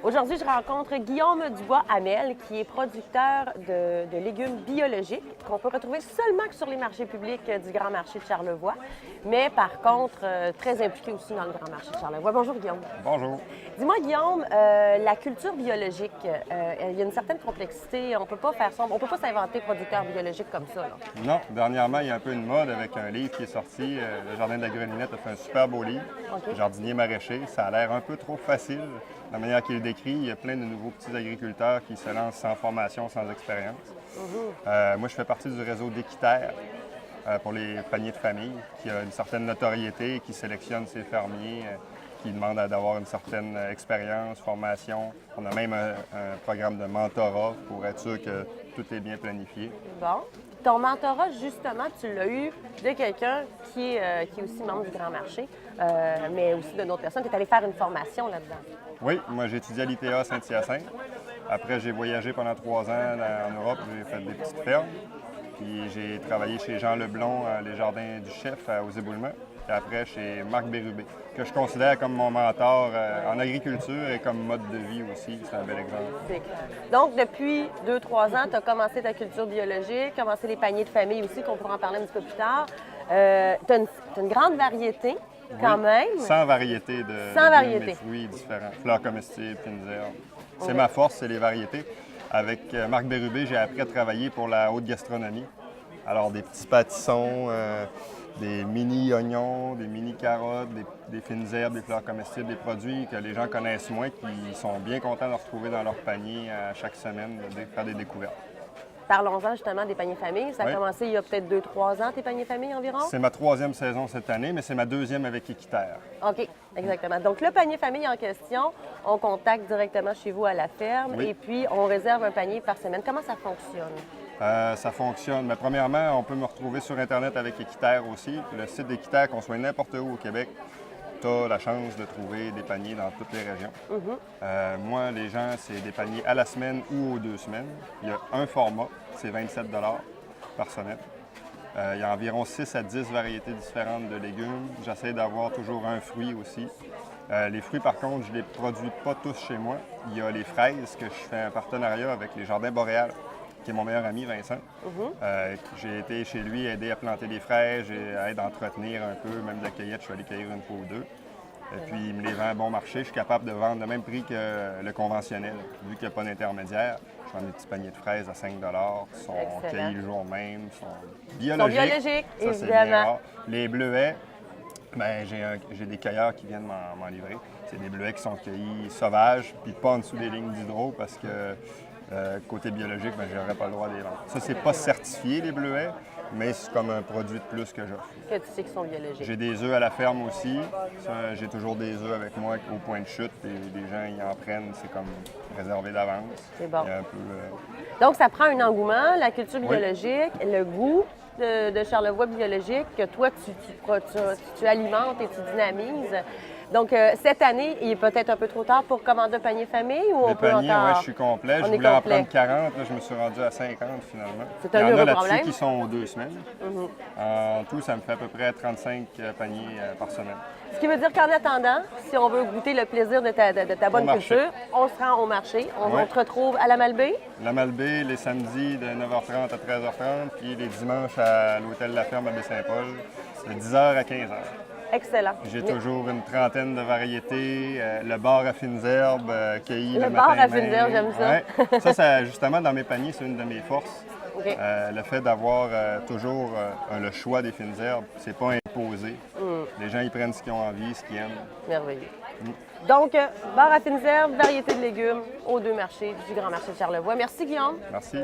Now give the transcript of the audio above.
Aujourd'hui, je rencontre Guillaume Dubois-Hamel, qui est producteur de légumes biologiques qu'on peut retrouver seulement que sur les marchés publics du Grand Marché de Charlevoix, mais par contre, très impliqué aussi dans le Grand Marché de Charlevoix. Bonjour, Guillaume. Bonjour. Dis-moi, Guillaume, la culture biologique, il y a une certaine complexité. On ne peut pas faire ça, on peut pas s'inventer producteur biologique comme ça, là. Non, dernièrement, il y a un peu une mode avec un livre qui est sorti. Le Jardin de la Grelinette a fait un super beau livre. OK. Jardinier maraîcher. Ça a l'air un peu trop facile. La manière qu'il est décrit, il y a plein de nouveaux petits agriculteurs qui se lancent sans formation, sans expérience. Moi, je fais partie du réseau d'Équiterre pour les paniers de famille, qui a une certaine notoriété, qui sélectionne ses fermiers, qui demande d'avoir une certaine expérience, formation. On a même un programme de mentorat pour être sûr que tout est bien planifié. Bon. Ton mentorat, justement, tu l'as eu de quelqu'un qui est aussi membre du Grand Marché, mais aussi de d'autres personnes. Tu es allé faire une formation là-dedans. Oui, moi j'ai étudié à l'ITA Saint-Hyacinthe. Après, j'ai voyagé pendant 3 ans en Europe. J'ai fait des petites fermes. Puis j'ai travaillé chez Jean Leblond, les jardins du chef aux Éboulements. Puis après, chez Marc Bérubé, que je considère comme mon mentor en agriculture et comme mode de vie aussi. C'est un bel exemple. C'est clair. Donc, depuis 2-3 ans, tu as commencé ta culture biologique, commencé les paniers de famille aussi, qu'on pourra en parler un petit peu plus tard. Tu as une grande variété, quand Oui, même. 100 variétés de Sans légumes variétés. et fruits différents. Fleurs comestibles, fines herbes. C'est ma force, c'est les variétés. Avec Marc Bérubé, j'ai appris à travailler pour la haute gastronomie. Alors, des petits pâtissons, des mini-oignons, des mini-carottes, des fines herbes, des fleurs comestibles, des produits que les gens connaissent moins, qui sont bien contents de retrouver dans leur panier à chaque semaine, de faire des découvertes. Parlons-en justement des paniers famille. Ça a Oui. commencé il y a peut-être 2-3 ans, tes paniers famille environ? C'est ma 3e saison cette année, mais c'est ma 2e avec Équiterre. OK, exactement. Donc, le panier famille en question, on contacte directement chez vous à la ferme Oui. et puis on réserve un panier par semaine. Comment ça fonctionne? Ça fonctionne. Mais premièrement, on peut me retrouver sur Internet avec Équiterre aussi. Le site d'Équiterre, qu'on soit n'importe où au Québec, tu as la chance de trouver des paniers dans toutes les régions. Moi, les gens, c'est des paniers à la semaine ou aux 2 semaines. Il y a un format, c'est 27 par semaine. Il y a environ 6 à 10 variétés différentes de légumes. J'essaie d'avoir toujours un fruit aussi. Les fruits, par contre, je ne les produis pas tous chez moi. Il y a les fraises, que je fais un partenariat avec les Jardins Boréal, qui est mon meilleur ami, Vincent. J'ai été chez lui aider à planter des fraises, à aider à entretenir un peu, même de la cueillette, je suis allé cueillir une fois ou deux. Et puis, il me les vend à bon marché. Je suis capable de vendre le même prix que le conventionnel, vu qu'il n'y a pas d'intermédiaire. Je vends des petits paniers de fraises à 5 qui sont Excellent. cueillis le jour même, sont Ils sont biologiques. biologiques, Ça, c'est bien évidemment. rare. Les bleuets, ben, j'ai des cueilleurs qui viennent m'en livrer. C'est des bleuets qui sont cueillis sauvages, puis pas en dessous des lignes d'hydro, parce que côté biologique, ben, je n'aurais pas le droit de les vendre. Ça, c'est pas certifié, les bleuets, mais c'est comme un produit de plus que j'offre. Que tu sais qu'ils sont biologiques. J'ai des œufs à la ferme aussi. J'ai toujours des œufs avec moi au point de chute. Et les gens, ils en prennent. C'est comme réservé d'avance. C'est bon. Il y a un peu, Donc, ça prend un engouement, la culture Oui. biologique, le goût de Charlevoix biologique que toi, tu alimentes et tu dynamises. Donc, cette année, il est peut-être un peu trop tard pour commander un panier famille ou on les peut paniers, encore... ouais, je suis complet. On Je est voulais en complet. prendre 40. Là, je me suis rendu à 50 finalement. C'est Il y un en a heureux là-dessus problème. qui sont aux 2 semaines. En tout, ça me fait à peu près 35 paniers par semaine. Ce qui veut dire qu'en attendant, si on veut goûter le plaisir de ta bonne marché. culture, on se rend au marché. On Ouais. te retrouve à la Malbaie. La Malbaie, les samedis de 9h30 à 13h30, puis les dimanches à l'hôtel La Ferme à Baie-Saint-Paul, de 10h à 15h. Excellent. J'ai toujours une trentaine de variétés. Le bar à fines herbes cueilli Le le bar matin à fines même. herbes, j'aime ça. Ouais. Ça, justement, dans mes paniers, c'est une de mes forces. OK. Le fait d'avoir toujours le choix des fines herbes, c'est pas imposé. Les gens, ils prennent ce qu'ils ont envie, ce qu'ils aiment. Merveilleux. Donc, bar à fines herbes, variété de légumes aux 2 marchés du Grand Marché de Charlevoix. Merci, Guillaume. Merci.